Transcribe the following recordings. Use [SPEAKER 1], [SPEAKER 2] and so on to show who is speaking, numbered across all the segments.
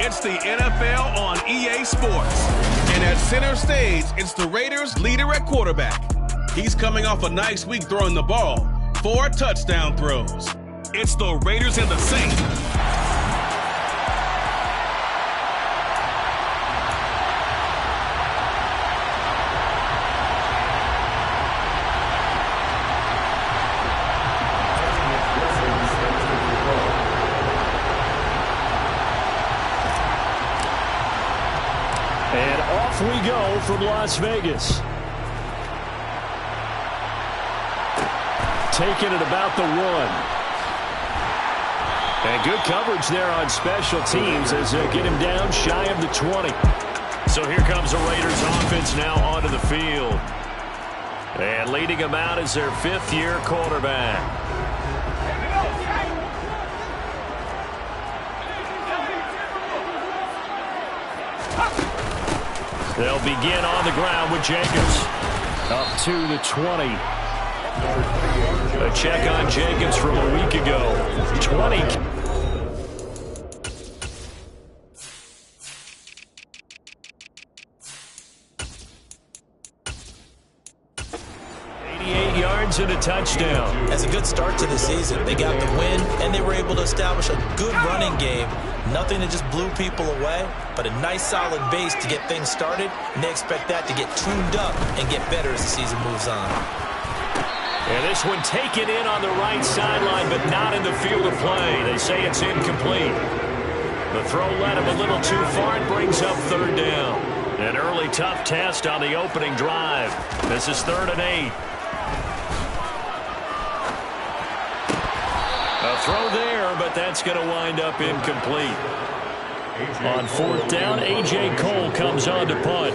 [SPEAKER 1] It's the NFL on EA Sports. And at center stage, it's the Raiders' leader at quarterback. He's coming off a nice week throwing the ball. 4 touchdown throws. It's the Raiders and the Saints.
[SPEAKER 2] And off we go from Las Vegas. Taking it about the 1. And good coverage there on special teams as they get him down shy of the 20. So here comes the Raiders offense now onto the field. And leading him out is their 5th-year quarterback. They'll begin on the ground with Jacobs. Up to the 20. A check on Jacobs from a week ago. 20. 88 yards and a touchdown.
[SPEAKER 3] That's a good start to the season. They got the win, and they were able to establish a good running game. Nothing that just blew people away, but a nice solid base to get things started, and they expect that to get tuned up and get better as the season moves on.
[SPEAKER 2] And this one taken in on the right sideline, but not in the field of play. They say it's incomplete. The throw led him a little too far and brings up 3rd down. An early tough test on the opening drive. This is 3rd and 8. A throw there, but that's going to wind up incomplete. On 4th down, A.J. Cole comes on to punt.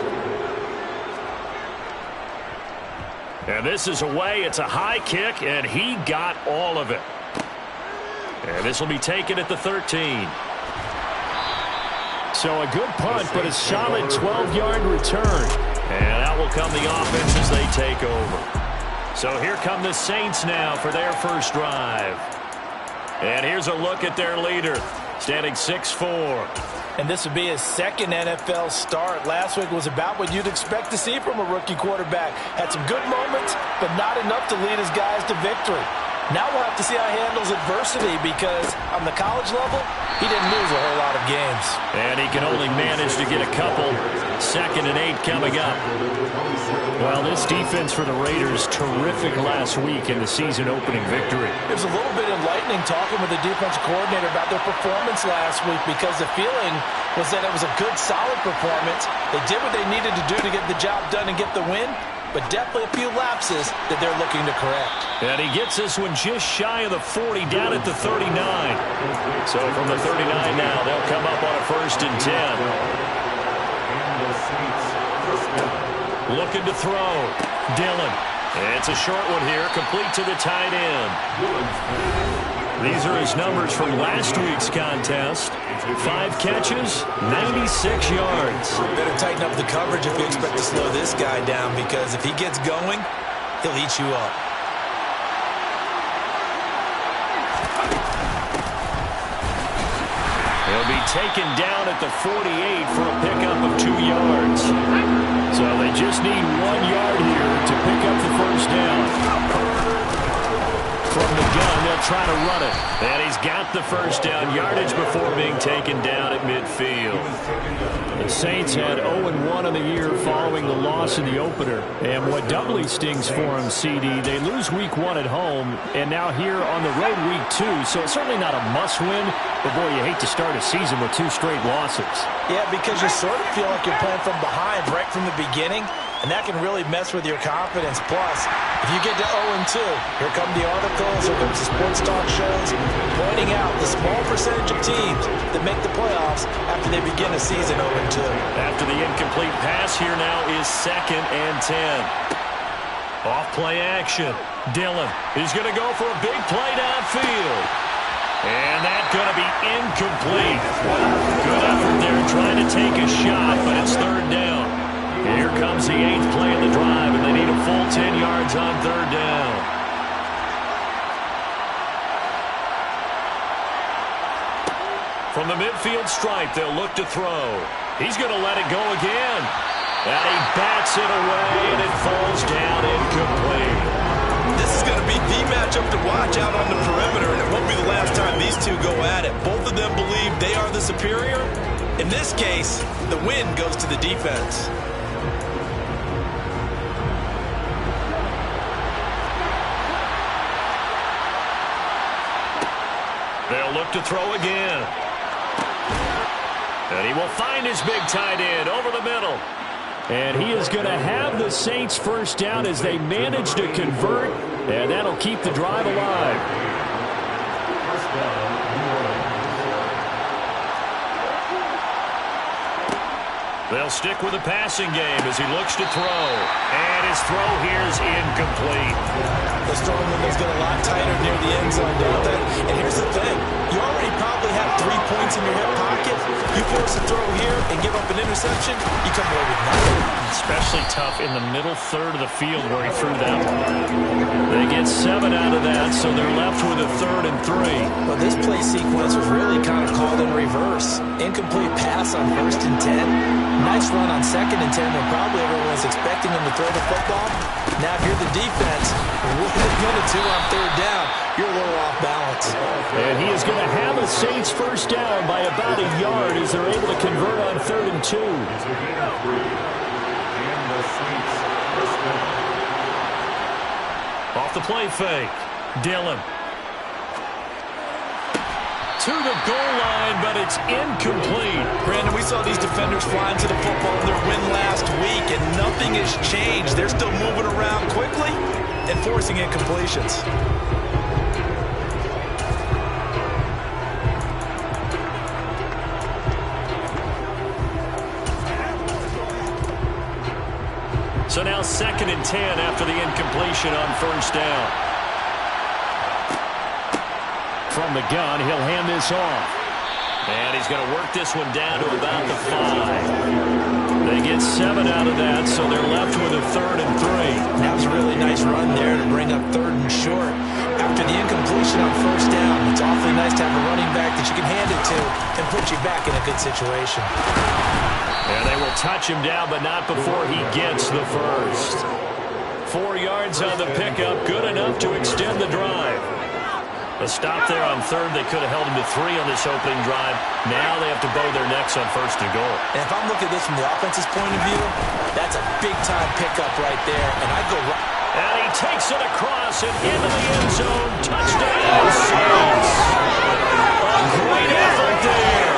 [SPEAKER 2] And this is away. It's a high kick, and he got all of it. And this will be taken at the 13. So a good punt, but a solid 12-yard return. And out will come the offense as they take over. So here come the Saints now for their first drive. And here's a look at their leader, standing 6'4".
[SPEAKER 3] And this would be his 2nd NFL start. Last week was about what you'd expect to see from a rookie quarterback. Had some good moments, but not enough to lead his guys to victory. Now we'll have to see how he handles adversity because on the college level, he didn't lose a whole lot of games.
[SPEAKER 2] And he can only manage to get a couple. 2nd and 8 coming up. Well, this defense for the Raiders, terrific last week in the season-opening victory.
[SPEAKER 3] It was a little bit enlightening talking with the defensive coordinator about their performance last week because the feeling was that it was a good, solid performance. They did what they needed to do to get the job done and get the win, but definitely a few lapses that they're looking to correct.
[SPEAKER 2] And he gets this one just shy of the 40, down at the 39. So from the 39 now, they'll come up on a 1st and 10. Looking to throw. Dillon. It's a short one here, complete to the tight end. These are his numbers from last week's contest. 5 catches, 96 yards.
[SPEAKER 3] Better tighten up the coverage if you expect to slow this guy down, because if he gets going, he'll eat you up.
[SPEAKER 2] He'll be taken down at the 48 for a pickup of 2 yards. So they just need 1 yard here to pick up the 1st down. From the gun, they'll try to run it. And he's got the 1st down yardage before being taken down at midfield. The Saints had 0-1 on the year following the loss in the opener. And what doubly stings for them, CD, they lose week 1 at home, and now here on the road week 2. So it's certainly not a must-win, but boy, you hate to start a season with 2 straight losses.
[SPEAKER 3] Yeah, because you sort of feel like you're playing from behind right from the beginning, and that can really mess with your confidence. Plus, if you get to 0-2, here come the articles, here comes the sports talk shows pointing out the small percentage of teams that make the playoffs after they begin a season 0-2.
[SPEAKER 2] After the incomplete pass, here now is 2nd and 10. Off play action. Dillon is going to go for a big play downfield. And that's going to be incomplete. Good effort there trying to take a shot, but it's 3rd down. Here comes the 8th play of the drive, and they need a full 10 yards on 3rd down. From the midfield stripe, they'll look to throw. He's going to let it go again. And he bats it away, and it falls down incomplete.
[SPEAKER 3] This is going to be the matchup to watch out on the perimeter, and it won't be the last time these two go at it. Both of them believe they are the superior. In this case, the win goes to the defense.
[SPEAKER 2] They'll look to throw again. And he will find his big tight end over the middle. And he is going to have the Saints first down as they manage to convert, and that'll keep the drive alive. They'll stick with the passing game as he looks to throw. And his throw here is incomplete.
[SPEAKER 3] The storm window's get a lot tighter near the end zone, don't they? And here's the thing. You already probably have 3 points in your hip pocket. You force a throw here and give up an interception, you come away with nothing.
[SPEAKER 2] Especially tough in the middle third of the field where he threw that one. They get 7 out of that, so they're left with a 3rd and 3.
[SPEAKER 3] Well, this play sequence was really kind of called in reverse. Incomplete pass on 1st and 10. Nice run on 2nd and 10 when probably everyone was expecting him to throw the football. Now, if you're the defense, what are you going to do on 3rd down? You're a little off balance.
[SPEAKER 2] And he is going to have a Saints first down by about a yard as they're able to convert on 3rd and 2. Off the play fake. Dillon. To the goal line, but it's incomplete.
[SPEAKER 3] Brandon, we saw these defenders flying to the football in their win last week, and nothing has changed. They're still moving around quickly and forcing incompletions.
[SPEAKER 2] So now 2nd and 10 after the incompletion on 1st down. From the gun, he'll hand this off. And he's going to work this one down to about the 5. They get 7 out of that, so they're left with a 3rd and 3.
[SPEAKER 3] That was a really nice run there to bring up 3rd and short. After the incompletion on 1st down, it's awfully nice to have a running back that you can hand it to and put you back in a good situation.
[SPEAKER 2] And they will touch him down, but not before he gets the first. 4 yards on the pickup, good enough to extend the drive. A stop there on 3rd. They could have held him to 3 on this opening drive. Now they have to bow their necks on 1st and goal.
[SPEAKER 3] And if I'm looking at this from the offense's point of view, that's a big-time pickup right there. And I go right.
[SPEAKER 2] And he takes it across and into the end zone. Touchdown, Saints. A great effort there.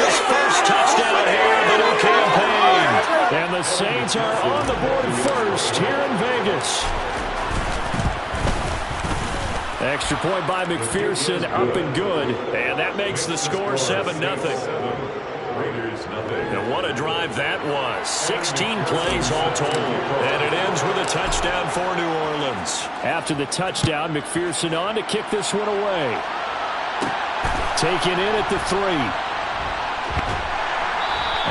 [SPEAKER 2] His first touchdown here in the new campaign. And the Saints are on the board first here in Vegas. Extra point by McPherson, up and good. And that makes the score 7-0. And what a drive that was. 16 plays all told. And it ends with a touchdown for New Orleans. After the touchdown, McPherson on to kick this one away. Taken in at the 3.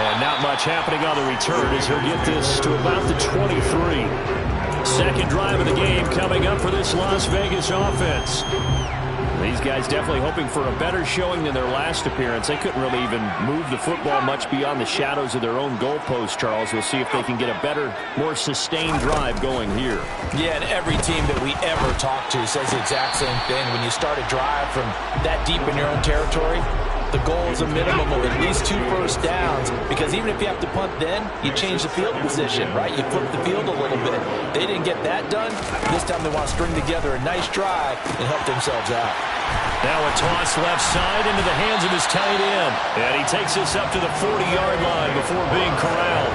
[SPEAKER 2] And not much happening on the return as he'll get this to about the 23. Second drive of the game coming up for this Las Vegas offense. These guys definitely hoping for a better showing than their last appearance. They couldn't really even move the football much beyond the shadows of their own goalpost, Charles. We'll see if they can get a better, more sustained drive going here.
[SPEAKER 3] Yeah, and every team that we ever talk to says the exact same thing. When you start a drive from that deep in your own territory, the goal is a minimum of at least 2 first downs, because even if you have to punt then, you change the field position, right? You flip the field a little bit. They didn't get that done. This time they want to string together a nice drive and help themselves out.
[SPEAKER 2] Now a toss left side into the hands of his tight end. And he takes this up to the 40-yard line before being corralled.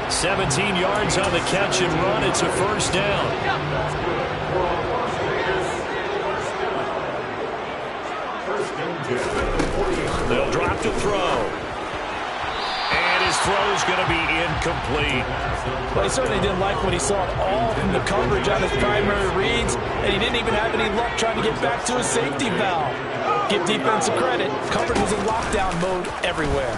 [SPEAKER 2] 17 yards on the catch and run. It's a first down. They'll drop to throw. And his throw is going to be incomplete.
[SPEAKER 3] Well, he certainly didn't like what he saw at all from the coverage on his primary reads, and he didn't even have any luck trying to get back to his safety valve. Give defensive credit. Coverage was in lockdown mode everywhere.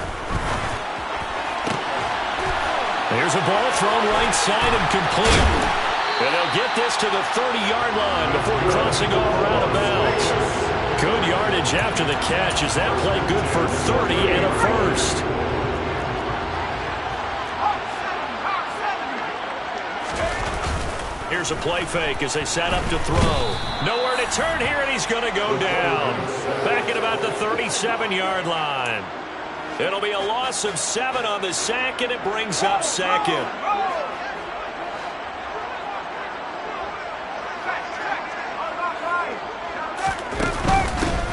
[SPEAKER 2] There's a ball thrown right side and complete. And they'll get this to the 30-yard line before crossing over out of bounds. Good yardage after the catch. Is that play good for 30 and a first? Here's a play fake as they set up to throw. Nowhere to turn here, and he's going to go down. Back at about the 37-yard line. It'll be a loss of 7 on the sack, and it brings up second.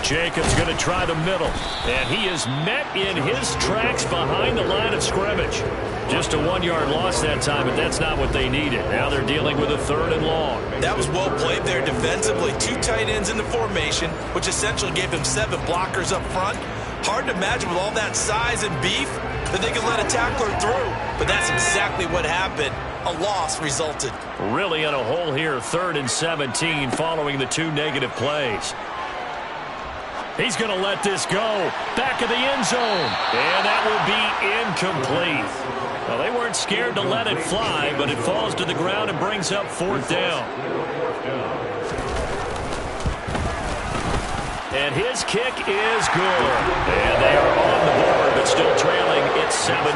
[SPEAKER 2] Jacobs going to try the middle, and he is met in his tracks behind the line of scrimmage. Just a 1-yard loss that time, but that's not what they needed. Now they're dealing with a 3rd and long.
[SPEAKER 3] That was well played there defensively. 2 tight ends in the formation, which essentially gave him 7 blockers up front. Hard to imagine with all that size and beef that they could let a tackler through. But that's exactly what happened. A loss resulted.
[SPEAKER 2] Really in a hole here, 3rd and 17 following the 2 negative plays. He's going to let this go. Back of the end zone. And that will be incomplete. Well, they weren't scared to let it fly, but it falls to the ground and brings up 4th down. And his kick is good. And they are on the board, but still trailing. It's 7-3.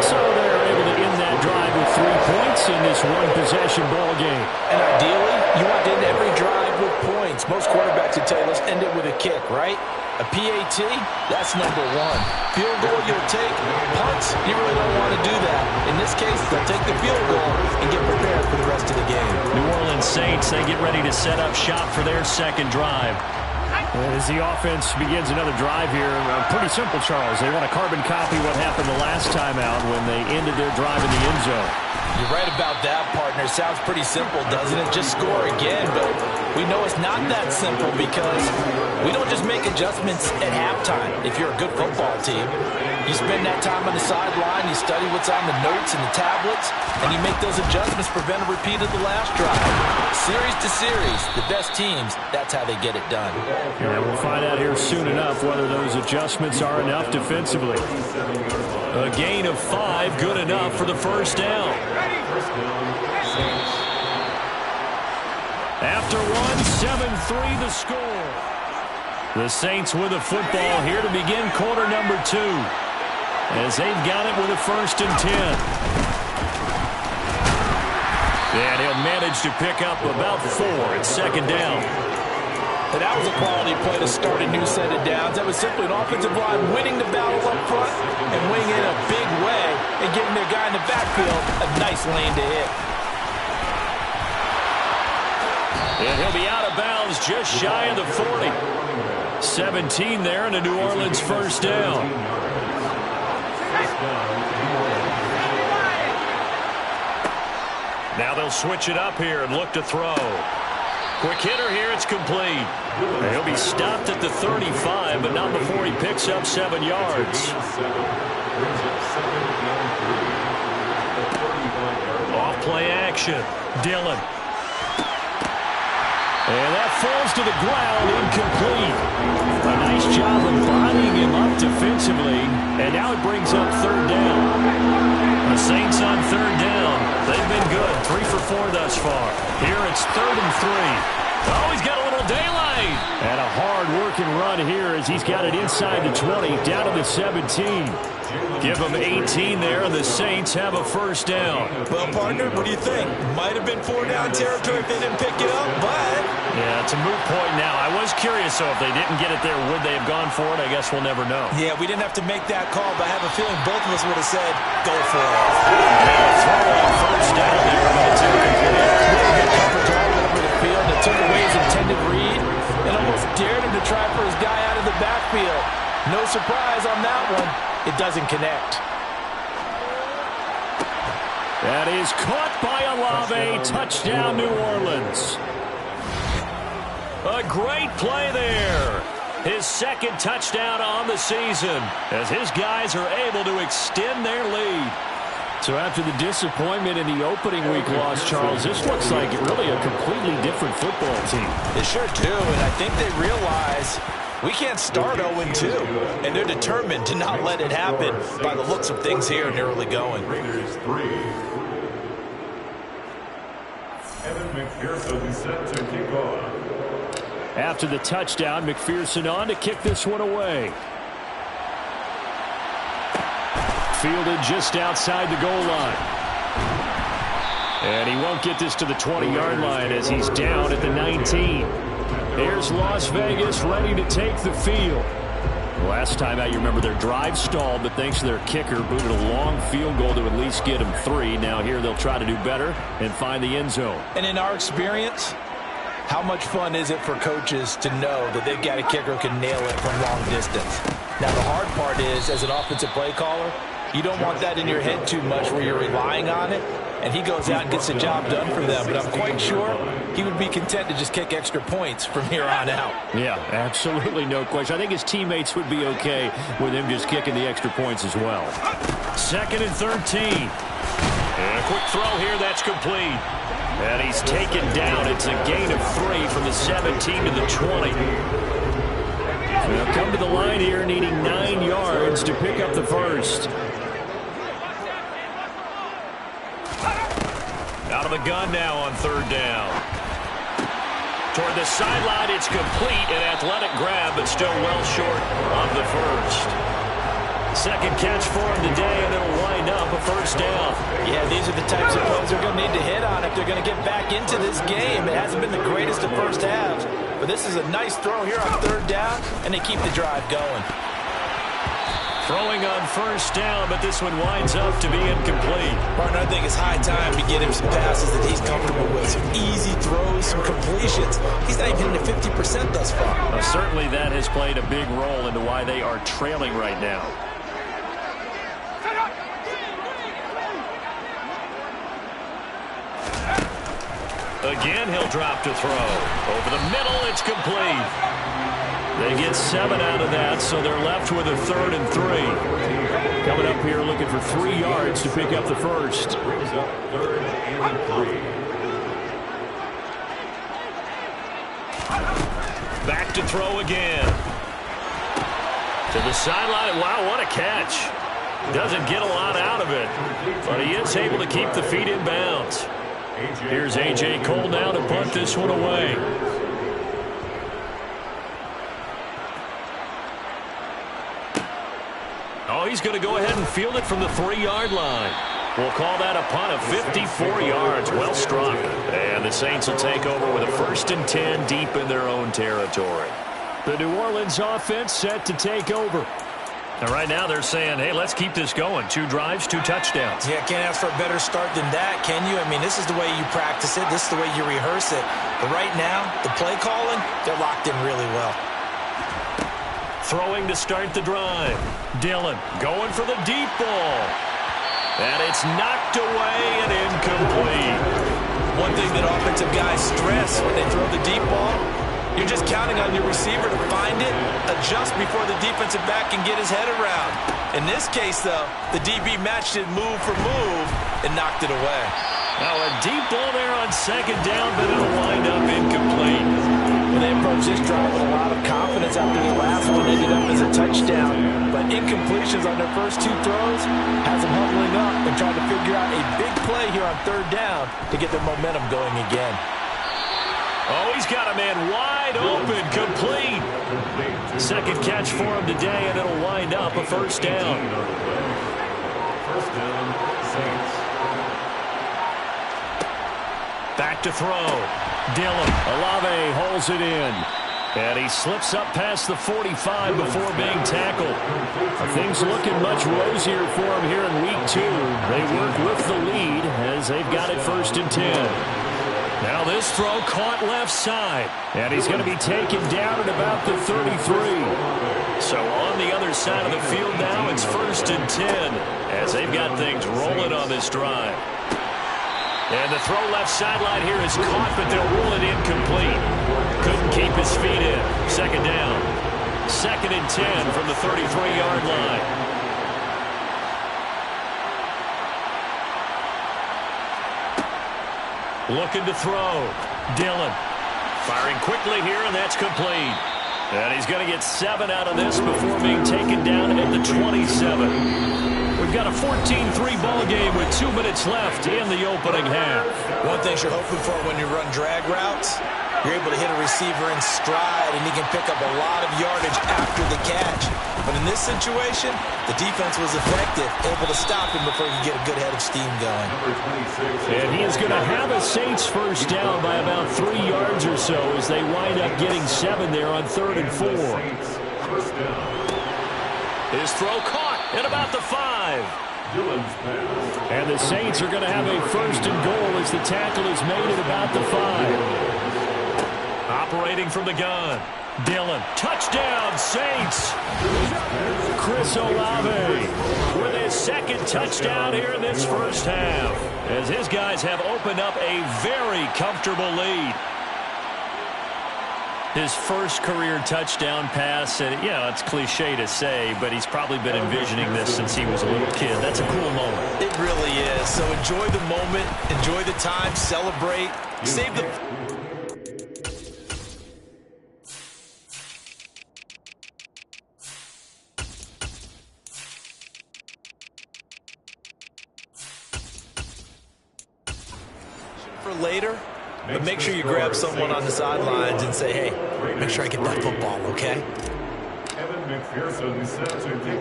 [SPEAKER 2] So they're able to end that drive with 3 points in this one-possession ball game.
[SPEAKER 3] And ideally, you want to end every drive with points. Most quarterbacks would tell you, let's end it with a kick, right? A PAT, that's number 1. Field goal you'll take. Punts, you really don't want to do that. In this case, they'll take the field goal and get prepared for the rest of the game.
[SPEAKER 2] New Orleans Saints, they get ready to set up shop for their 2nd drive. As the offense begins another drive here, pretty simple, Charles. They want to carbon copy what happened the last time out when they ended their drive in the end zone.
[SPEAKER 3] You're right about that, partner. Sounds pretty simple, doesn't it? Just score again, but we know it's not that simple because we don't just make adjustments at halftime. If you're a good football team, you spend that time on the sideline, you study what's on the notes and the tablets, and you make those adjustments, prevent a repeat of the last drive. Series to series, the best teams, that's how they get it done.
[SPEAKER 2] And we'll find out here soon enough whether those adjustments are enough defensively. A gain of 5, good enough for the 1st down. After 7-3 the score. The Saints with the football here to begin quarter number 2. As they've got it with a 1st and 10. And he'll manage to pick up about 4 at 2nd down.
[SPEAKER 3] And that was a quality play to start a new set of downs. That was simply an offensive line winning the battle up front and winning in a big way and giving their guy in the backfield a nice lane to hit.
[SPEAKER 2] And he'll be out of bounds just shy of the 40. 17 there and a New Orleans 1st down. Now they'll switch it up here and look to throw. Quick hitter here, it's complete. He'll be stopped at the 35, but not before he picks up 7 yards. Off play action. Dillon. And that falls to the ground, incomplete. A nice job of bodying him up defensively, and now it brings up 3rd down. The Saints on 3rd down. They've been good, 3 for 4 thus far. Here it's 3rd and 3. Oh, he's got a little daylight. And a hard-working run here as he's got it inside the 20, down to the 17. Give them 18 there, and the Saints have a 1st down.
[SPEAKER 3] Well, partner, what do you think? Might have been 4-down territory if they didn't pick it up, but...
[SPEAKER 2] Yeah, it's a moot point now. I was curious, so if they didn't get it there, would they have gone for it? I guess we'll never know.
[SPEAKER 3] Yeah, we didn't have to make that call, but I have a feeling both of us would have said, go for it.
[SPEAKER 2] Throw on 1st down there, but it's incomplete.
[SPEAKER 3] Really good coverage all over the field. It took away his intended read and almost dared him to try for his guy out of the backfield. No surprise on that one. It doesn't connect.
[SPEAKER 2] That is caught by Olave. Touchdown, New Orleans. A great play there. His 2nd touchdown on the season as his guys are able to extend their lead. So after the disappointment in the opening week loss, Charles, this looks like really a completely different football team.
[SPEAKER 3] They sure do, and I think they realize we can't start 0-2, and they're determined to not let it happen by the looks of things here in the early going.
[SPEAKER 4] Raiders 3. Evan McPherson set to kick off.
[SPEAKER 2] After the touchdown, McPherson on to kick this one away. Fielded just outside the goal line. And he won't get this to the 20-yard line as he's down at the 19. Here's Las Vegas ready to take the field. Last time out, you remember their drive stalled, but thanks to their kicker, booted a long field goal to at least get them 3. Now here they'll try to do better and find the end zone.
[SPEAKER 3] And in our experience, how much fun is it for coaches to know that they've got a kicker who can nail it from long distance? Now the hard part is, as an offensive play caller, you don't want that in your head too much where you're relying on it, and he goes out and gets the job done for them. But I'm quite sure he would be content to just kick extra points from here on out.
[SPEAKER 2] Yeah, absolutely no question. I think his teammates would be okay with him just kicking the extra points as well. 2nd and 13. And a quick throw here, that's complete. And he's taken down. It's a gain of 3 from the 17 to the 20. They'll come to the line here needing 9 yards to pick up the first. Out of the gun now on 3rd down. Toward the sideline, it's complete. An athletic grab, but still well short of the first. Second catch for him today, and it'll wind up a first down.
[SPEAKER 3] Yeah, these are the types of plays they're going to need to hit on if they're going to get back into this game. It hasn't been the greatest of first halves, but this is a nice throw here on 3rd down, and they keep the drive going.
[SPEAKER 2] Throwing on 1st down, but this one winds up to be incomplete.
[SPEAKER 3] Martin, I think it's high time to get him some passes that he's comfortable with. Some easy throws, some completions. He's not even hitting the 50% thus far.
[SPEAKER 2] Well, certainly that has played a big role into why they are trailing right now. Again, he'll drop to throw. Over the middle, it's complete. They get 7 out of that, so they're left with a 3rd and 3. Coming up here looking for 3 yards to pick up the first. Back to throw again. To the sideline. Wow, what a catch. Doesn't get a lot out of it, but he is able to keep the feet in bounds. Here's A.J. Cole now to punt this one away. Oh, he's going to go ahead and field it from the 3-yard line. We'll call that a punt of 54 yards. Well struck. And the Saints will take over with a 1st and 10 deep in their own territory. The New Orleans offense set to take over. And right now they're saying, hey, let's keep this going. 2 drives, 2 touchdowns.
[SPEAKER 3] Yeah, can't ask for a better start than that, can you? I mean, this is the way you practice it. This is the way you rehearse it. But right now, the play calling, they're locked in really well.
[SPEAKER 2] Throwing to start the drive. Dillon going for the deep ball. And it's knocked away and incomplete.
[SPEAKER 3] One thing that offensive guys stress when they throw the deep ball, you're just counting on your receiver to find it, adjust before the defensive back can get his head around. In this case, though, the DB matched it move for move and knocked it away.
[SPEAKER 2] Now a deep ball there on 2nd down, but it'll wind up incomplete.
[SPEAKER 3] Well, they approached this drive with a lot of confidence after the last one ended up as a touchdown. But incompletions on their first 2 throws has them huddling up and trying to figure out a big play here on 3rd down to get their momentum going again.
[SPEAKER 2] Oh, he's got a man wide open, complete. 2nd catch for him today, and it'll wind up a 1st down. Back to throw. Dillon. Olave holds it in. And he slips up past the 45 before being tackled. Things looking much rosier for him here in week 2. They work with the lead as they've got it 1st and 10. Now this throw caught left side. And he's going to be taken down at about the 33. So on the other side of the field now, it's 1st and 10 as they've got things rolling on this drive. And the throw left sideline here is caught, but they'll rule it incomplete. Couldn't keep his feet in. 2nd down. 2nd and 10 from the 33-yard line. Looking to throw. Dillon firing quickly here, and that's complete. And he's going to get 7 out of this before being taken down at the 27. We've got a 14-3 ball game with 2 minutes left in the opening half.
[SPEAKER 3] One thing you're hoping for when you run drag routes, You're able to hit a receiver in stride, and he can pick up a lot of yardage after the catch. But in this situation, the defense was effective, able to stop him before he could get a good head of steam going.
[SPEAKER 2] And he is going to have a Saints first down by about 3 yards or so as they wind up getting 7 there on 3rd and 4. His throw caught at about the 5. And the Saints are going to have a 1st and goal as the tackle is made at about the 5. Operating from the gun. Dillon. Touchdown, Saints. Chris Olave with his 2nd touchdown here in this first half, as his guys have opened up a very comfortable lead. His first career touchdown pass, and it's cliche to say, but he's probably been envisioning this since he was a little kid. That's a cool moment.
[SPEAKER 3] It really is. So enjoy the moment, enjoy the time, celebrate, save the... for later, but make sure you grab someone on the sidelines and say, hey, make sure I get that football, okay?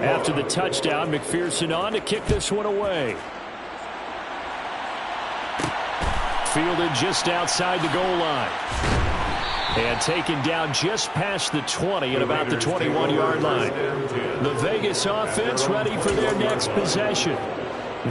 [SPEAKER 2] After the touchdown, McPherson on to kick this one away. Fielded just outside the goal line. And taken down just past the 20 at about the 21-yard line. The Vegas offense ready for their next possession.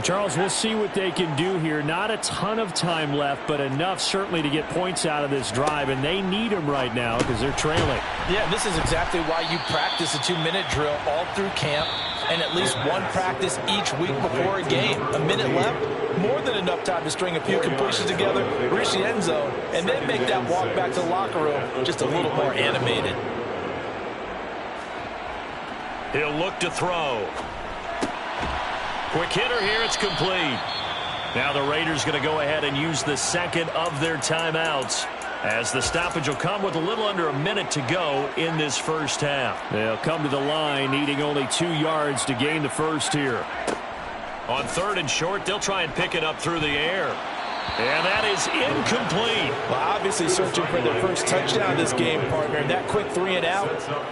[SPEAKER 2] Charles, we'll see what they can do here. Not a ton of time left, but enough certainly to get points out of this drive, and they need them right now because they're trailing.
[SPEAKER 3] Yeah, this is exactly why you practice a 2-minute drill all through camp and at least one practice each week before a game. A minute left, more than enough time to string a few completions together, reach the end zone, and then make that walk back to the locker room just a little more animated.
[SPEAKER 2] He'll look to throw. Quick hitter here, it's complete. Now the Raiders going to go ahead and use the 2nd of their timeouts, as the stoppage will come with a little under a minute to go in this first half. They'll come to the line needing only 2 yards to gain the first here. On 3rd and short, they'll try and pick it up through the air. And that is incomplete.
[SPEAKER 3] Well, obviously searching for their first touchdown this game, partner. And that quick 3 and out,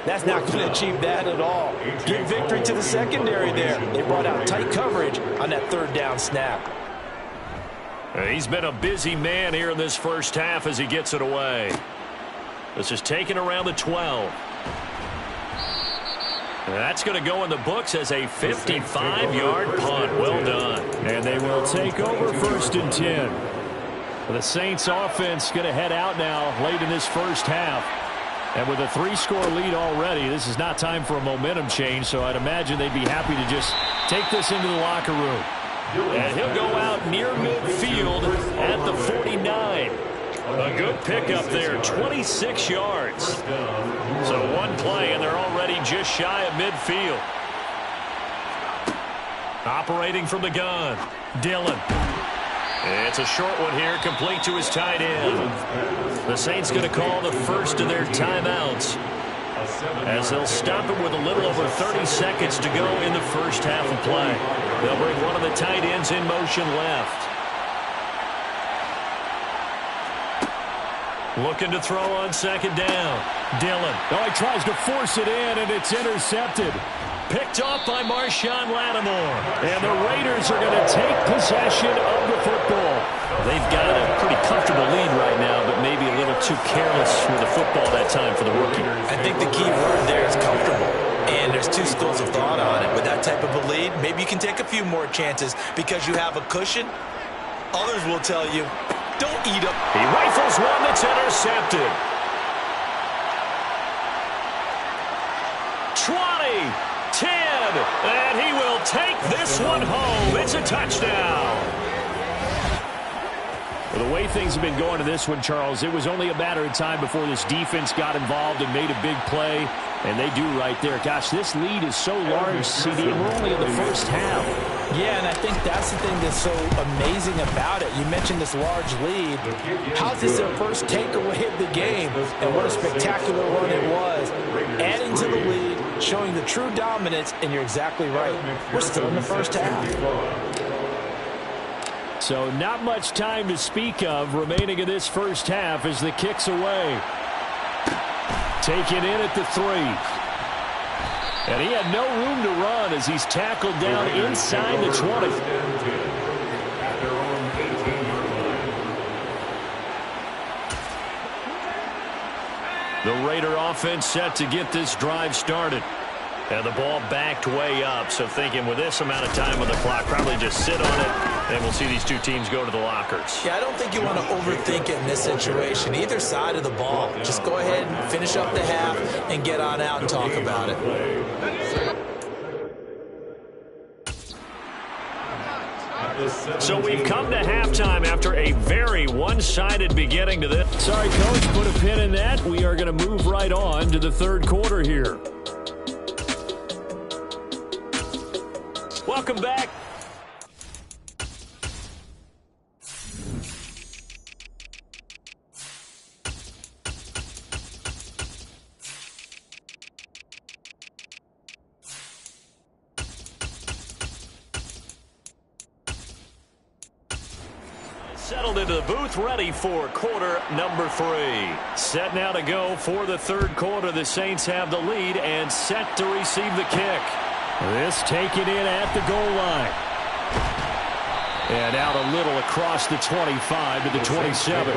[SPEAKER 3] that's not going to achieve that at all. Give victory to the secondary there. They brought out tight coverage on that 3rd down snap.
[SPEAKER 2] He's been a busy man here in this first half as he gets it away. This is taken around the 12. And that's going to go in the books as a 55-yard punt. Well done. And they will take over 1st and 10. The Saints offense going to head out now late in this first half. And with a 3-score lead already, this is not time for a momentum change, so I'd imagine they'd be happy to just take this into the locker room. And he'll go out near midfield at the 49. A good pickup there, 26 yards. So one play, and they're already just shy of midfield. Operating from the gun, Dillon. It's a short one here, complete to his tight end. The Saints going to call the 1st of their timeouts, as they'll stop it with a little over 30 seconds to go in the first half of play. They'll bring one of the tight ends in motion left. Looking to throw on 2nd down. Dillon. Oh, he tries to force it in, and it's intercepted. Picked off by Marshawn Lattimore. And the Raiders are going to take possession of the football. They've got a pretty comfortable lead right now, but maybe a little too careless with the football that time for the rookie.
[SPEAKER 3] I think the key word there is comfortable. And there's 2 schools of thought on it. With that type of a lead, maybe you can take a few more chances because you have a cushion. Others will tell you, don't eat up.
[SPEAKER 2] He rifles one that's intercepted. 20, 10, and he will take this one home. It's a touchdown. Well, the way things have been going to this one, Charles, it was only a matter of time before this defense got involved and made a big play, and they do right there. Gosh, this lead is so large, CD, and we're only in the first half.
[SPEAKER 3] Yeah, and I think that's the thing that's so amazing about it. You mentioned this large lead. How's this their first takeaway of the game? And what a spectacular run it was. Adding to the lead, showing the true dominance, and you're exactly right. We're still in the first half.
[SPEAKER 2] So not much time to speak of remaining in this first half as the kick's away. Taken in at the 3. And he had no room to run as he's tackled down inside the 20. The Raider offense set to get this drive started. And the ball backed way up, so thinking with this amount of time on the clock, probably just sit on it, and we'll see these two teams go to the lockers.
[SPEAKER 3] Yeah, I don't think you want to overthink it in this situation. Either side of the ball. Just go ahead and finish up the half and get on out and talk about it.
[SPEAKER 2] So we've come to halftime after a very one-sided beginning to this. Sorry, Coach, put a pin in that. We are going to move right on to the third quarter here. Welcome back. Settled into the booth, ready for quarter number 3. Set now to go for the third quarter. The Saints have the lead and set to receive the kick. This taken in at the goal line. And out a little across the 25 to the 27.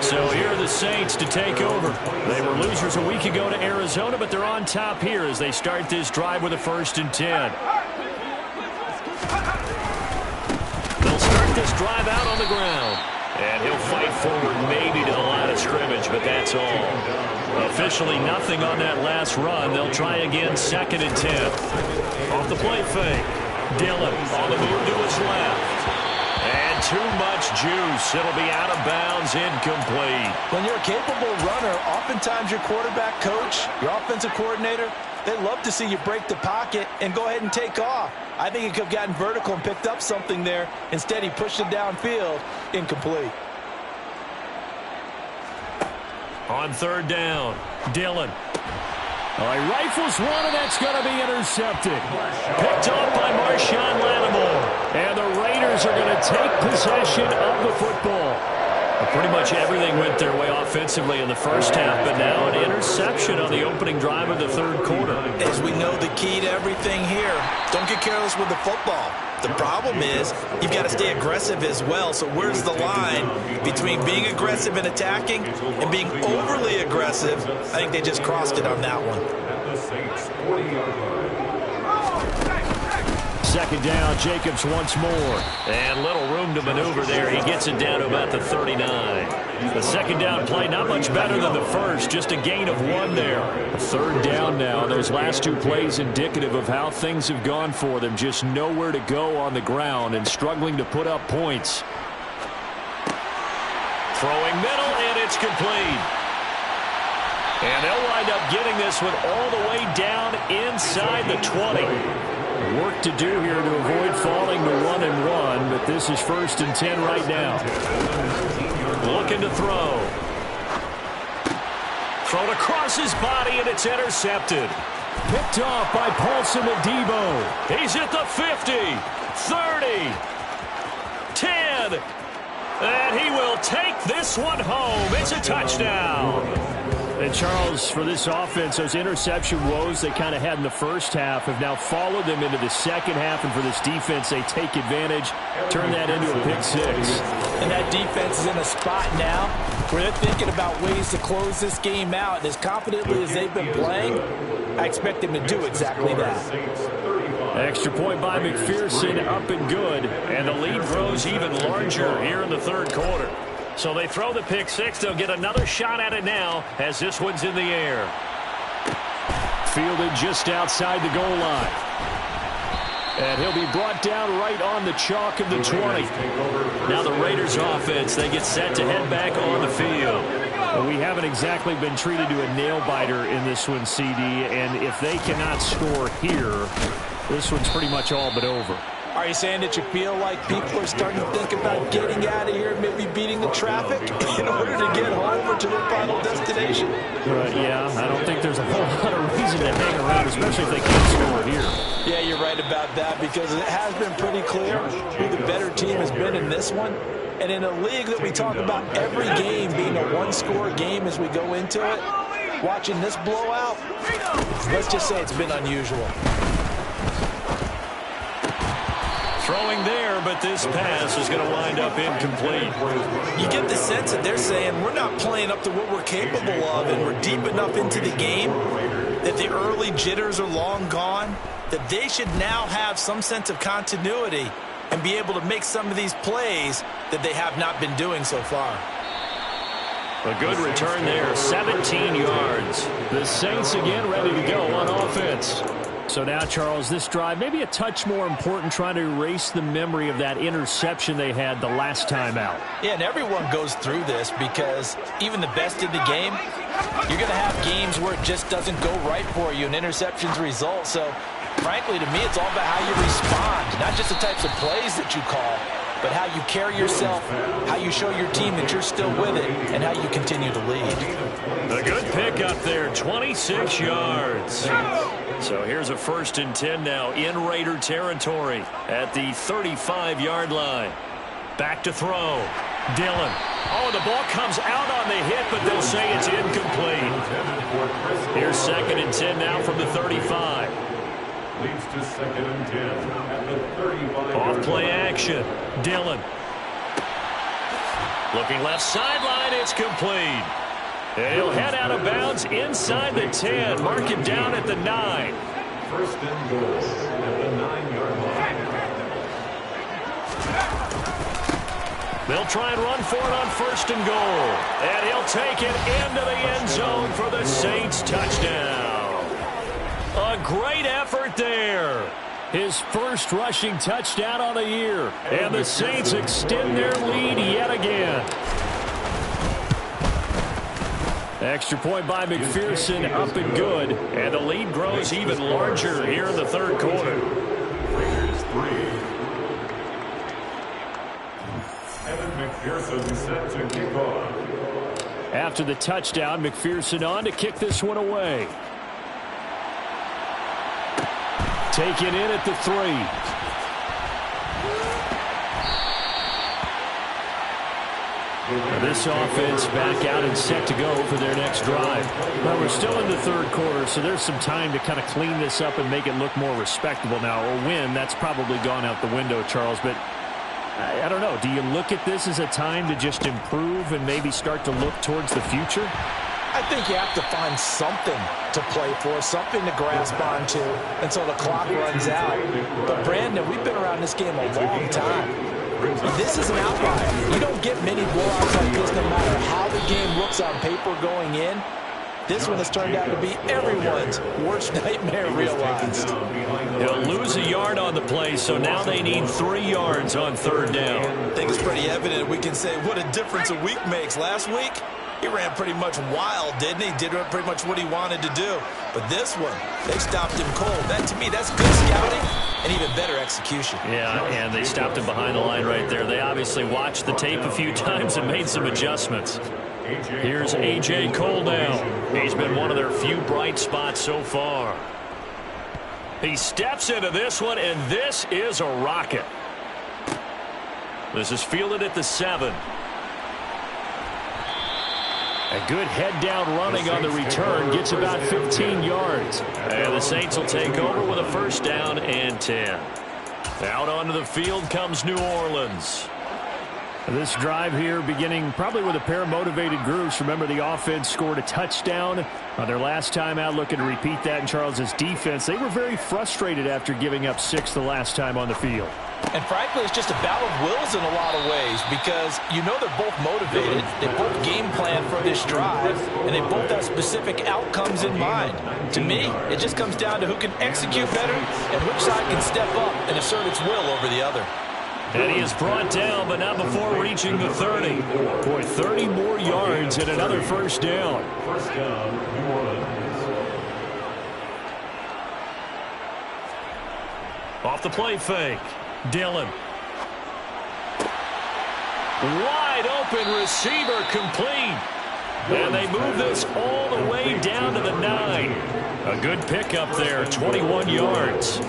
[SPEAKER 2] So here are the Saints to take over. They were losers a week ago to Arizona, but they're on top here as they start this drive with a 1st and 10. They'll start this drive out on the ground. And he'll fight forward maybe to the line of scrimmage, but that's all. Officially nothing on that last run. They'll try again 2nd and 10. Off the play fake. Dillon on the move to his left. And too much juice. It'll be out of bounds, incomplete.
[SPEAKER 3] When you're a capable runner, oftentimes your quarterback coach, your offensive coordinator, they love to see you break the pocket and go ahead and take off. I think he could have gotten vertical and picked up something there. Instead, he pushed it downfield. Incomplete.
[SPEAKER 2] On 3rd down, Dillon. All right, rifles one, and that's going to be intercepted. Picked off by Marshawn Lattimore. And the Raiders are going to take possession of the football. Pretty much everything went their way offensively in the first half, but now an interception on the opening drive of the third quarter.
[SPEAKER 3] As we know, the key to everything here, don't get careless with the football. The problem is you've got to stay aggressive as well. So where's the line between being aggressive and attacking and being overly aggressive? I think they just crossed it on that one.
[SPEAKER 2] 2nd down, Jacobs once more. And little room to maneuver there. He gets it down to about the 39. The 2nd down play not much better than the first, just a gain of 1 there. 3rd down now. Those last 2 plays indicative of how things have gone for them. Just nowhere to go on the ground and struggling to put up points. Throwing middle, and it's complete. And they'll wind up getting this one all the way down inside the 20. Work to do here to avoid falling to 1-and-1, but this is 1st and 10 right now. Looking to throw. Thrown across his body, and it's intercepted. Picked off by Paulson Adebo. He's at the 50, 30, 10, and he will take this one home. It's a touchdown. And, Charles, for this offense, those interception woes they kind of had in the first half have now followed them into the second half. And for this defense, they take advantage, turn that into a pick 6.
[SPEAKER 3] And that defense is in a spot now where they're thinking about ways to close this game out. And as confidently as they've been playing, I expect them to do exactly that.
[SPEAKER 2] Extra point by McPherson, up and good. And the lead grows even larger here in the third quarter. So they throw the pick 6. They'll get another shot at it now as this one's in the air. Fielded just outside the goal line. And he'll be brought down right on the chalk of the 20. Now the Raiders offense, they get set to head back on the field. Well, we haven't exactly been treated to a nail-biter in this one, CD. And if they cannot score here, this one's pretty much all but over.
[SPEAKER 3] Are you saying that you feel like people are starting to think about getting out of here, maybe beating the traffic in order to get home or to their final destination?
[SPEAKER 2] Yeah, I don't think there's a whole lot of reason to hang around, especially if they can't score here.
[SPEAKER 3] Yeah, you're right. right about that because it has been pretty clear who the better team has been in this one. And in a league that we talk about every game being a one-score game as we go into it, watching this blowout, let's just say it's been unusual.
[SPEAKER 2] Throwing there, but this pass is going to wind up incomplete.
[SPEAKER 3] You get the sense that they're saying we're not playing up to what we're capable of, and we're deep enough into the game that the early jitters are long gone, that they should now have some sense of continuity and be able to make some of these plays that they have not been doing so far.
[SPEAKER 2] A good return there, 17 yards. The Saints again ready to go on offense. So now, Charles, this drive maybe a touch more important, trying to erase the memory of that interception they had the last time out.
[SPEAKER 3] Yeah, and everyone goes through this because even the best in the game, you're going to have games where it just doesn't go right for you and interceptions result. So, frankly, to me, it's all about how you respond, not just the types of plays that you call, but how you carry yourself, how you show your team that you're still with it, and how you continue to lead.
[SPEAKER 2] A good pick up there, 26 yards. So here's a 1st and 10 now in Raider territory at the 35-yard line. Back to throw. Dillon. Oh, the ball comes out on the hit, but they'll say it's incomplete. Here's 2nd and 10 now from the 35.
[SPEAKER 4] Leads to 2nd and 10 at the 35.
[SPEAKER 2] Off play action. Dillon. Looking left sideline. It's complete. He'll head out of bounds inside the 10. Mark him down at the 9.
[SPEAKER 4] 1st and goal at the 9-yard line.
[SPEAKER 2] They'll try and run for it on 1st and goal. And he'll take it into the end zone for the Saints touchdown. A great effort there. His first rushing touchdown on the year. And the Saints extend their lead yet again. Extra point by McPherson, up and good. And the lead grows even larger here in the 3rd quarter.
[SPEAKER 4] Raiders 3. Evan McPherson set to kick off.
[SPEAKER 2] After the touchdown, McPherson on to kick this one away. Taken in at the 3. This offense back out and set to go for their next drive. Well, we're still in the 3rd quarter, so there's some time to kind of clean this up and make it look more respectable now. A win, that's probably gone out the window, Charles, but I don't know. Do you look at this as a time to just improve and maybe start to look towards the future?
[SPEAKER 3] I think you have to find something to play for, something to grasp onto until the clock runs out. But, Brandon, we've been around this game a long time. This is an outlier. You don't get many blowouts like this no matter how the game looks on paper going in. This one has turned out to be everyone's worst nightmare realized.
[SPEAKER 2] They'll lose a yard on the play, so now they need 3 yards on 3rd down.
[SPEAKER 3] I think it's pretty evident we can say what a difference a week makes. Last week, he ran pretty much wild, didn't he? Did pretty much what he wanted to do. But this one, they stopped him cold. That, to me, that's good scouting and even better execution.
[SPEAKER 2] Yeah, and they stopped him behind the line right there. They obviously watched the tape a few times and made some adjustments. Here's A.J. Cole now. He's been one of their few bright spots so far. He steps into this one, and this is a rocket. This is fielded at the 7. A good head-down running on the return. Gets about 15 yards. And the Saints will take over with a 1st down and 10. Out onto the field comes New Orleans. This drive here beginning probably with a pair of motivated groups. Remember, the offense scored a touchdown on their last time out, looking to repeat that in Charles's defense. They were very frustrated after giving up 6 the last time on the field.
[SPEAKER 3] And frankly, it's just a battle of wills in a lot of ways because you know they're both motivated, they both game plan for this drive, and they both have specific outcomes in mind. To me, it just comes down to who can execute better and which side can step up and assert its will over the other.
[SPEAKER 2] And he is brought down, but not before reaching the 30. Boy, 30 more yards and another 1st down.
[SPEAKER 4] 1st down, New Orleans.
[SPEAKER 2] Off the play fake. Dillon. Wide open receiver complete. And they move this all the way down to the 9. A good pickup there, 21 yards.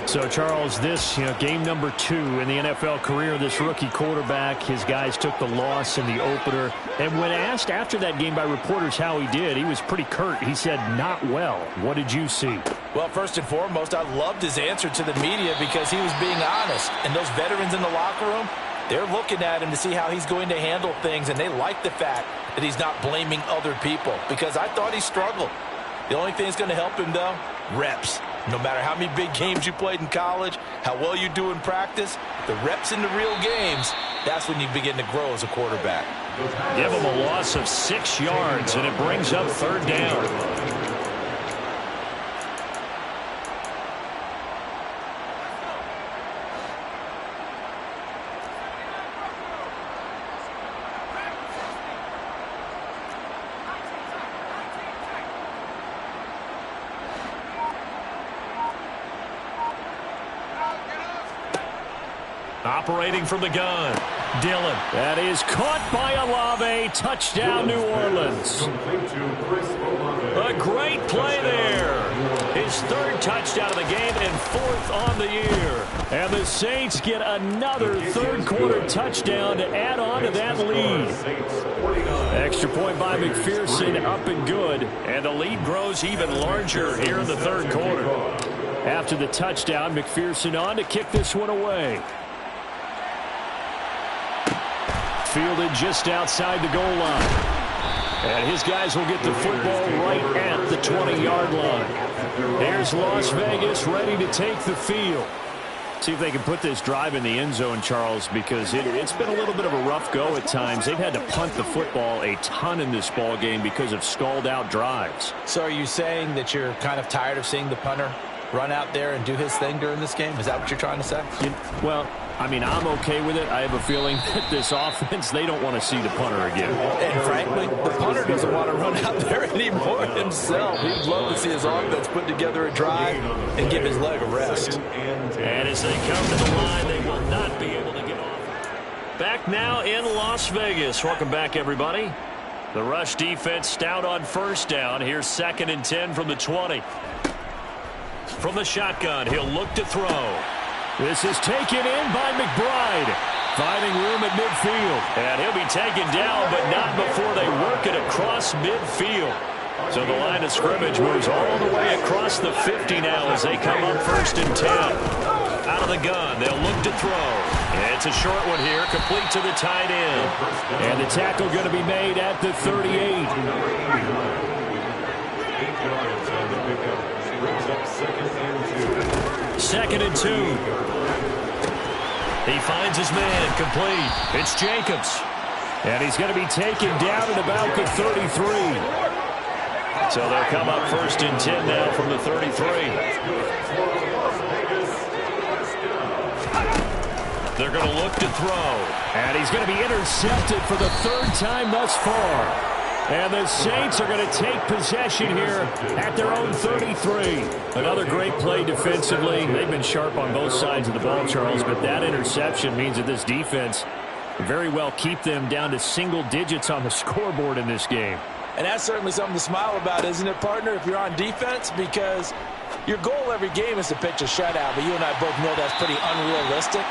[SPEAKER 2] So, Charles, this game number 2 in the NFL career, this rookie quarterback, his guys took the loss in the opener. And when asked after that game by reporters how he did, he was pretty curt. He said, not well. What did you see?
[SPEAKER 3] Well, first and foremost, I loved his answer to the media because he was being honest. And those veterans in the locker room, they're looking at him to see how he's going to handle things, and they like the fact that he's not blaming other people because I thought he struggled. The only thing that's going to help him, though, reps. No matter how many big games you played in college, how well you do in practice, the reps in the real games, that's when you begin to grow as a quarterback.
[SPEAKER 2] Give him a loss of 6 yards, and it brings up 3rd down. Operating from the gun, Dillon. That is caught by Olave. Touchdown, New Orleans. A great play there. His 3rd touchdown of the game and 4th on the year. And the Saints get another 3rd quarter touchdown to add on to that lead. Extra point by McPherson, up and good. And the lead grows even larger here in the 3rd quarter. After the touchdown, McPherson on to kick this one away. Fielded just outside the goal line. And his guys will get the football right at the 20-yard line. Here's Las Vegas ready to take the field. See if they can put this drive in the end zone, Charles, because it's been a little bit of a rough go at times. They've had to punt the football a ton in this ball game because of stalled-out drives.
[SPEAKER 3] So are you saying that you're kind of tired of seeing the punter run out there and do his thing during this game? Is that what you're trying to say?
[SPEAKER 2] Well, I mean, I'm okay with it. I have a feeling that this offense, they don't want to see the punter again.
[SPEAKER 3] And frankly, the punter doesn't want to run out there anymore himself. He'd love to see his offense put together a drive and give his leg a rest.
[SPEAKER 2] And as they come to the line, they will not be able to get off. Back now in Las Vegas. Welcome back, everybody. The rush defense stout on 1st down. Here's 2nd and 10 from the 20. From the shotgun, he'll look to throw. This is taken in by McBride. Finding room at midfield. And he'll be taken down, but not before they work it across midfield. So the line of scrimmage moves all the way across the 50 now as they come up 1st and 10. Out of the gun, they'll look to throw. And it's a short one here, complete to the tight end. And the tackle going to be made at the 38.
[SPEAKER 4] 8 yards on the pickup. Brings up 2nd and 2.
[SPEAKER 2] 2nd and 2. He finds his man, complete. It's Jacobs. And he's going to be taken down at about the 33. So they'll come up 1st and 10 now from the 33. They're going to look to throw. And he's going to be intercepted for the 3rd time thus far. And the Saints are going to take possession here at their own 33. Another great play defensively. They've been sharp on both sides of the ball, Charles, but that interception means that this defense very well keep them down to single digits on the scoreboard in this game.
[SPEAKER 3] And that's certainly something to smile about, isn't it, partner, if you're on defense? Because your goal every game is to pitch a shutout, but you and I both know that's pretty unrealistic.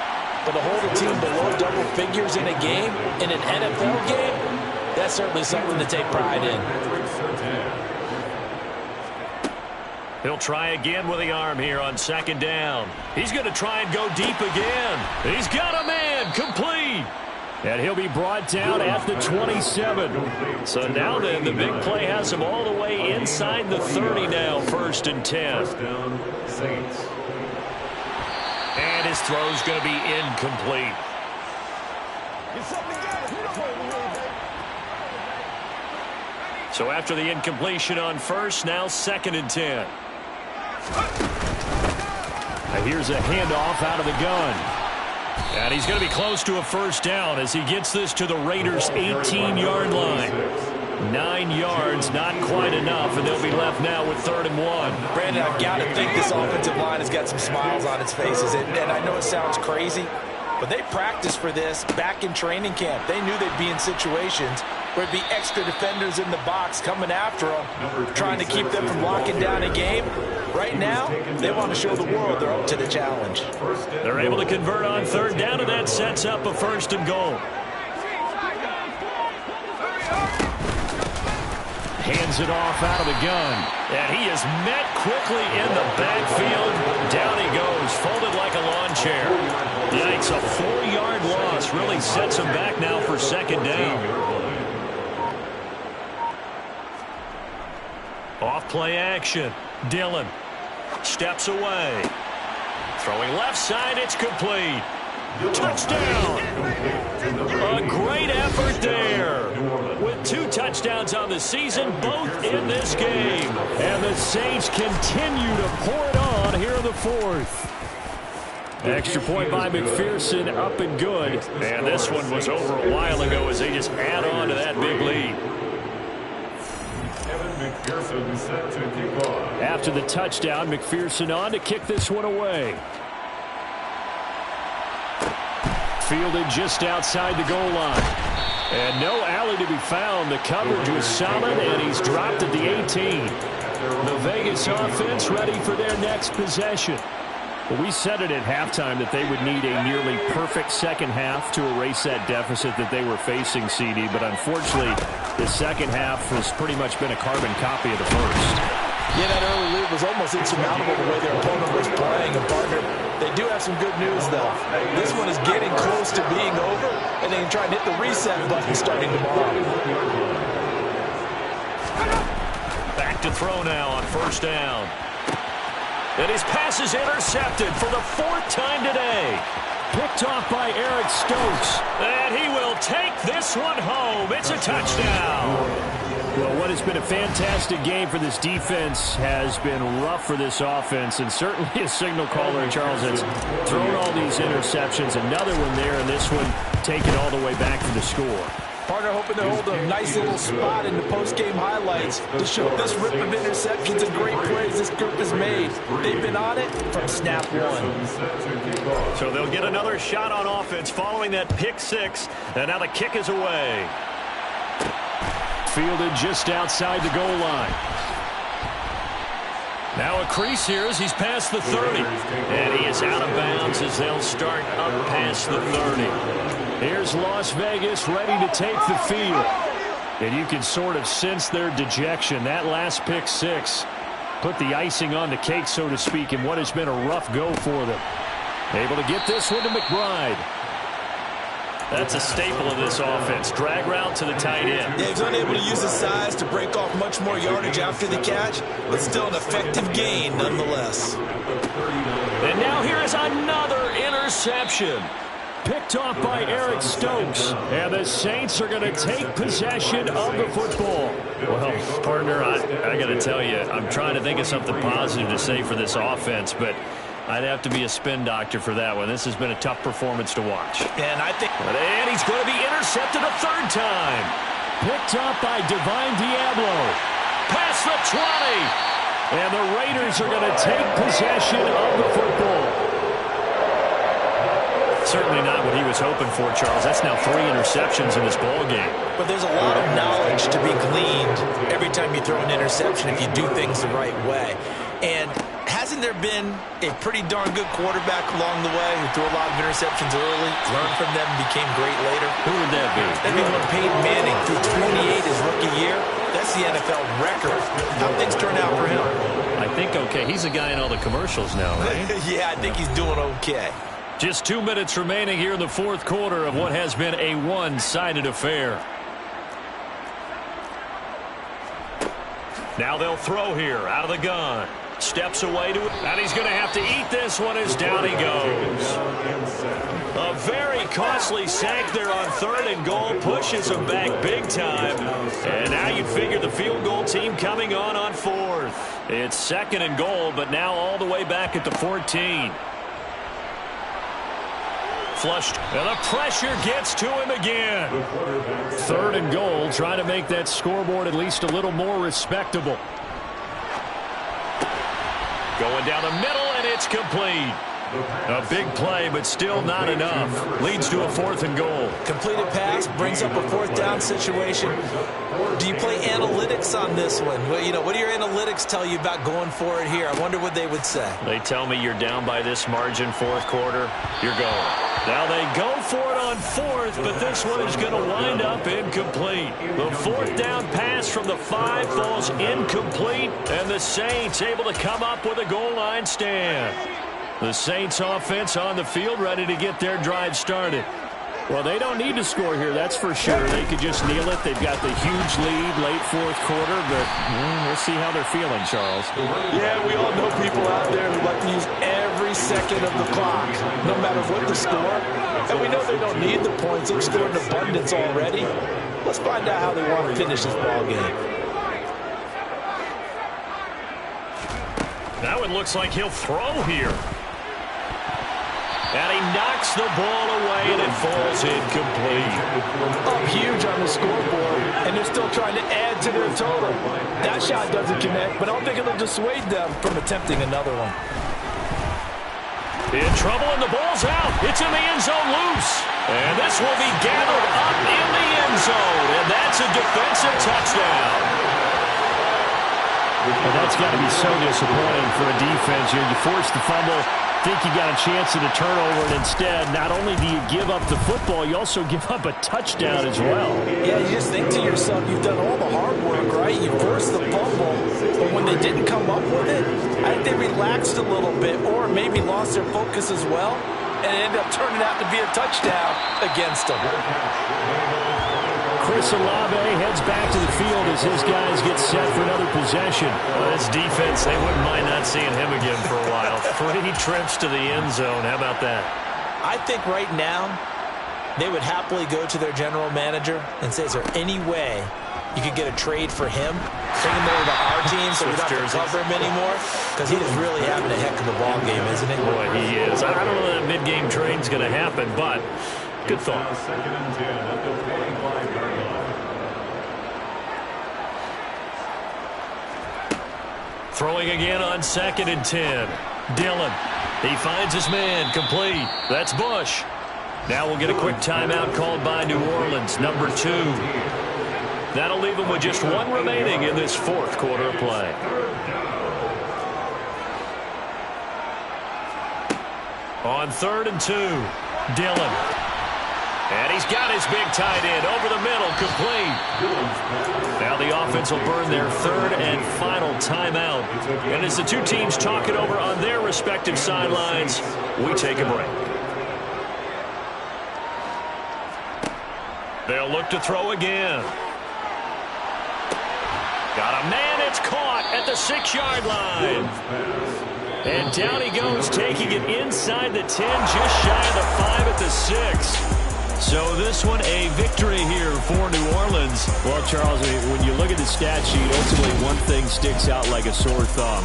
[SPEAKER 3] But to hold a team below double figures in a game, in an NFL game, that's certainly something to take pride in.
[SPEAKER 2] He'll try again with the arm here on 2nd down. He's going to try and go deep again. He's got a man, complete. And he'll be brought down at the 27. So now then, the big play has him all the way inside the 30 now, 1st and 10.
[SPEAKER 4] First down, Saints.
[SPEAKER 2] And his throw's going to be incomplete. So after the incompletion on 1st, now 2nd and 10. Here's a handoff out of the gun. And he's going to be close to a 1st down as he gets this to the Raiders' 18-yard line. 9 yards, not quite enough, and they'll be left now with 3rd and 1.
[SPEAKER 3] Brandon, I've got to think this offensive line has got some smiles on its faces. And I know it sounds crazy, but they practiced for this back in training camp. They knew they'd be in situations where it'd be extra defenders in the box coming after them, trying to keep them from locking down a game. Right now, they want to show the world they're up to the challenge.
[SPEAKER 2] They're able to convert on third down, and that sets up a 1st and goal. Hands it off out of the gun. And he is met quickly in the backfield. Down he goes, folded like a lawn chair. Yikes, a 4-yard loss really sets him back now for 2nd down. Off play action. Dillon steps away. Throwing left side, it's complete. Touchdown! A great effort there. With 2 touchdowns on the season, both in this game. And the Saints continue to pour it on here in the 4th. Extra point by McPherson, up and good. And this one was over a while ago as they just add on to that big lead. After the touchdown, McPherson on to kick this one away. Fielded just outside the goal line. And no alley to be found. The coverage was solid, and he's dropped at the 18. The Vegas offense ready for their next possession. Well, we said it at halftime that they would need a nearly perfect second half to erase that deficit that they were facing, CD. But unfortunately, the second half has pretty much been a carbon copy of the first.
[SPEAKER 3] Yeah, that early lead was almost insurmountable the way their opponent was playing. And, partner, they do have some good news, though. This one is getting close to being over, and they can try and hit the reset button starting tomorrow.
[SPEAKER 2] Back to throw now on 1st down. And his pass is intercepted for the 4th time today. Picked off by Eric Stokes. And he will take this one home. It's a touchdown. Well, what has been a fantastic game for this defense has been rough for this offense, and certainly a signal caller, Charles, has thrown all these interceptions. Another one there, and this one taken all the way back to the score.
[SPEAKER 3] Partner hoping to hold a nice little spot in the post-game highlights to show this rip of interceptions and great plays this group has made. They've been on it from snap one.
[SPEAKER 2] So they'll get another shot on offense following that pick 6, and now the kick is away. Fielded just outside the goal line. Now a crease here as he's past the 30. And he is out of bounds as they'll start up past the 30. Here's Las Vegas ready to take the field. And you can sort of sense their dejection. That last pick 6 put the icing on the cake, so to speak, in what has been a rough go for them. Able to get this one to McBride. That's a staple of this offense. Drag route to the tight end.
[SPEAKER 3] Yeah, he's unable to use his size to break off much more yardage after the catch, but still an effective gain nonetheless.
[SPEAKER 2] And now here is another interception. Picked off by Eric Stokes. And the Saints are going to take possession of the football. Well, partner, I got to tell you, I'm trying to think of something positive to say for this offense, but I'd have to be a spin doctor for that one. This has been a tough performance to watch.
[SPEAKER 3] And I think...
[SPEAKER 2] And he's going to be intercepted a 3rd time. Picked up by Divine Diablo. Past the 20. And the Raiders are going to take possession of the football. Certainly not what he was hoping for, Charles. That's now 3 interceptions in this ball game.
[SPEAKER 3] But there's a lot of knowledge to be gleaned every time you throw an interception if you do things the right way. And hasn't there been a pretty darn good quarterback along the way who threw a lot of interceptions early, learned from them, and became great later?
[SPEAKER 2] Who would that be?
[SPEAKER 3] That'd be when Peyton Manning threw 28 his rookie year. That's the NFL record. How things turn out for him?
[SPEAKER 2] I think okay. He's a guy in all the commercials now, right?
[SPEAKER 3] Yeah, I think he's doing okay.
[SPEAKER 2] Just 2 minutes remaining here in the 4th quarter of what has been a one-sided affair. Now they'll throw here out of the gun. Steps away to it, and he's going to have to eat this one as down he goes. A very costly sack there on 3rd and goal pushes him back big time. And now you'd figure the field goal team coming on 4th. It's 2nd and goal, but now all the way back at the 14. Flushed, and the pressure gets to him again. 3rd and goal, trying to make that scoreboard at least a little more respectable. Going down the middle, and it's complete. A big play, but still not enough. Leads to a 4th and goal.
[SPEAKER 3] Completed pass brings up a 4th down situation. Do you play analytics on this one? Well, you know, what do your analytics tell you about going for it here? I wonder what they would say.
[SPEAKER 2] They tell me you're down by this margin, 4th quarter. You're going. Now they go for it on 4th, but this one is going to wind up incomplete. The 4th down pass from the 5 falls incomplete, and the Saints able to come up with a goal line stand. The Saints offense on the field ready to get their drive started. Well, they don't need to score here, that's for sure. They could just kneel it. They've got the huge lead late 4th quarter, but we'll see how they're feeling, Charles.
[SPEAKER 3] Yeah, we all know people out there who like to use every second of the clock, no matter what the score. And we know they don't need the points. They've scored in abundance already. Let's find out how they want to finish this ball game.
[SPEAKER 2] Now it looks like he'll throw here. And he knocks the ball away, and it falls incomplete.
[SPEAKER 3] Up huge on the scoreboard, and they're still trying to add to their total. That shot doesn't connect, but I don't think it'll dissuade them from attempting another one.
[SPEAKER 2] In trouble, and the ball's out. It's in the end zone loose. And this will be gathered up in the end zone, and that's a defensive touchdown. Well, that's got to be so disappointing for a defense here. You force the fumble, think you got a chance at a turnover, and instead, not only do you give up the football, you also give up a touchdown as well.
[SPEAKER 3] Yeah, you just think to yourself, you've done all the hard work, right? You forced the fumble, but when they didn't come up with it, I think they relaxed a little bit or maybe lost their focus as well, and it ended up turning out to be a touchdown against them.
[SPEAKER 2] Chris Olave heads back to the field as his guys get set for another possession. Well, this defense, they wouldn't mind not seeing him again for a while. 3 trips to the end zone. How about that?
[SPEAKER 3] I think right now they would happily go to their general manager and say, is there any way you could get a trade for him? Bring him over to our team so we don't have to cover him anymore? Because he is really having a heck of a ball game, isn't he?
[SPEAKER 2] Boy, he is. I don't know that mid-game trade's going to happen, but good thought.
[SPEAKER 4] Second and 10 at the 45-yard line.
[SPEAKER 2] Throwing again on 2nd and 10. Dillon. He finds his man. Complete. That's Bush. Now we'll get a quick timeout called by New Orleans, number 2. That'll leave them with just 1 remaining in this 4th quarter of play. On 3rd and 2. Dillon. And he's got his big tight end over the middle, complete. Now the offense will burn their 3rd and final timeout. And as the two teams talk it over on their respective sidelines, we take a break. They'll look to throw again. Got a man, it's caught at the 6-yard line. And down he goes, taking it inside the 10, just shy of the 5 at the 6. So this one a victory here for New Orleans. Well, Charles, when you look at the stat sheet, ultimately one thing sticks out like a sore thumb.